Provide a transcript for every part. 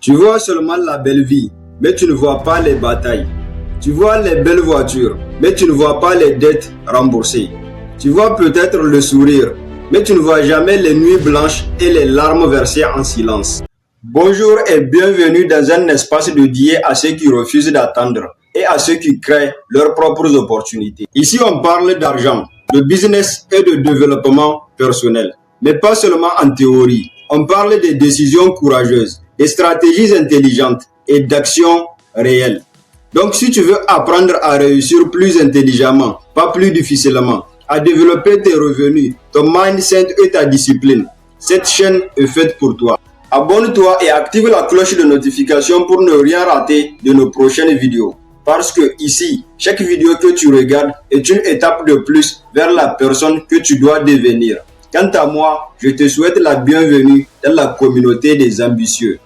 Tu vois seulement la belle vie, mais tu ne vois pas les batailles. Tu vois les belles voitures, mais tu ne vois pas les dettes remboursées. Tu vois peut-être le sourire, mais tu ne vois jamais les nuits blanches et les larmes versées en silence. Bonjour et bienvenue dans un espace dédié à ceux qui refusent d'attendre et à ceux qui créent leurs propres opportunités. Ici, on parle d'argent, de business et de développement personnel, mais pas seulement en théorie. On parle des décisions courageuses, des stratégies intelligentes et d'actions réelles. Donc, si tu veux apprendre à réussir plus intelligemment, pas plus difficilement, à développer tes revenus, ton mindset et ta discipline, cette chaîne est faite pour toi. Abonne-toi et active la cloche de notification pour ne rien rater de nos prochaines vidéos. Parce que ici, chaque vidéo que tu regardes est une étape de plus vers la personne que tu dois devenir. Quant à moi, je te souhaite la bienvenue dans la communauté des ambitieux.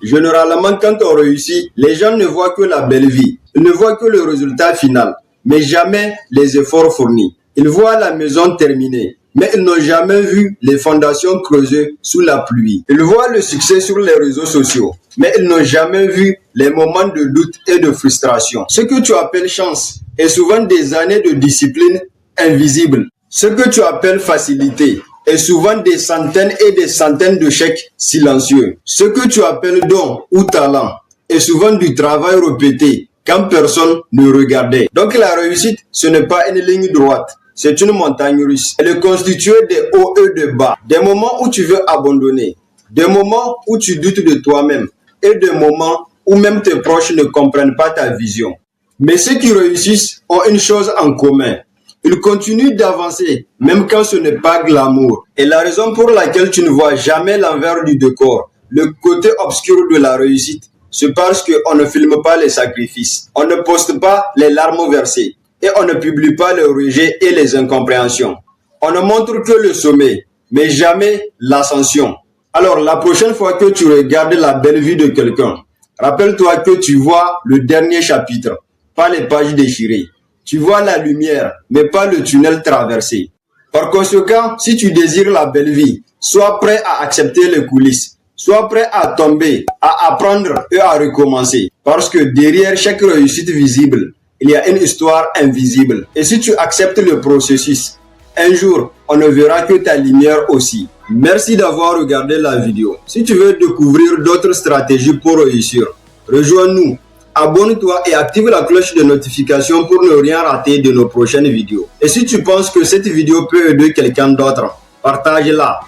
Généralement, quand on réussit, les gens ne voient que la belle vie. Ils ne voient que le résultat final, mais jamais les efforts fournis. Ils voient la maison terminée, mais ils n'ont jamais vu les fondations creusées sous la pluie. Ils voient le succès sur les réseaux sociaux, mais ils n'ont jamais vu les moments de doute et de frustration. Ce que tu appelles chance est souvent des années de discipline invisible. Ce que tu appelles facilité est souvent des centaines et des centaines de chèques silencieux. Ce que tu appelles don ou talent est souvent du travail répété quand personne ne regardait. Donc la réussite, ce n'est pas une ligne droite. C'est une montagne russe. Elle est constituée des hauts et des bas. Des moments où tu veux abandonner. Des moments où tu doutes de toi-même. Et des moments où même tes proches ne comprennent pas ta vision. Mais ceux qui réussissent ont une chose en commun. Ils continuent d'avancer, même quand ce n'est pas glamour. Et la raison pour laquelle tu ne vois jamais l'envers du décor, le côté obscur de la réussite, c'est parce qu'on ne filme pas les sacrifices. On ne poste pas les larmes versées. Et on ne publie pas les rejets et les incompréhensions. On ne montre que le sommet, mais jamais l'ascension. Alors, la prochaine fois que tu regardes la belle vie de quelqu'un, rappelle-toi que tu vois le dernier chapitre, pas les pages déchirées. Tu vois la lumière, mais pas le tunnel traversé. Par conséquent, si tu désires la belle vie, sois prêt à accepter les coulisses. Sois prêt à tomber, à apprendre et à recommencer. Parce que derrière chaque réussite visible, il y a une histoire invisible. Et si tu acceptes le processus, un jour, on ne verra que ta lumière aussi. Merci d'avoir regardé la vidéo. Si tu veux découvrir d'autres stratégies pour réussir, rejoins-nous. Abonne-toi et active la cloche de notification pour ne rien rater de nos prochaines vidéos. Et si tu penses que cette vidéo peut aider quelqu'un d'autre, partage-la.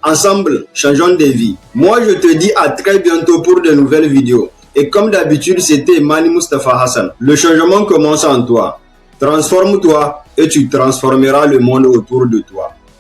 Ensemble, changeons des vies. Moi, je te dis à très bientôt pour de nouvelles vidéos. Et comme d'habitude, c'était Mani Mustafa Hassan. Le changement commence en toi. Transforme-toi et tu transformeras le monde autour de toi.